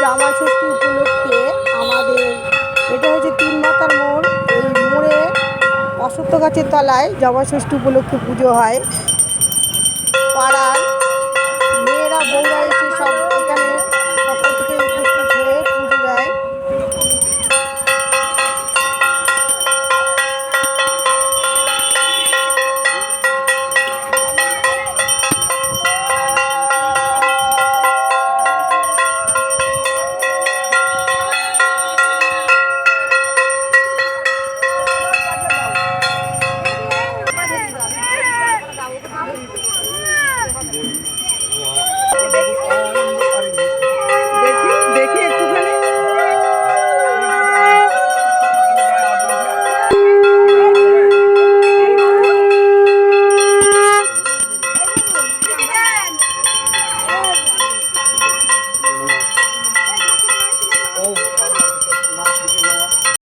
জামাই ষষ্ঠী উপলক্ষে আমাদের এটা হচ্ছে তিন মাথার মোড়। এই মোড়ে অশ্বত্থ গাছের তলায় জামাই ষষ্ঠী উপলক্ষে পুজো হয়। পাড়ার মেয়েরা বউরা এসে সব এখানে সকাল থেকে উপস্থিত হয়ে পুজো দেয়। দেখি একটুখানি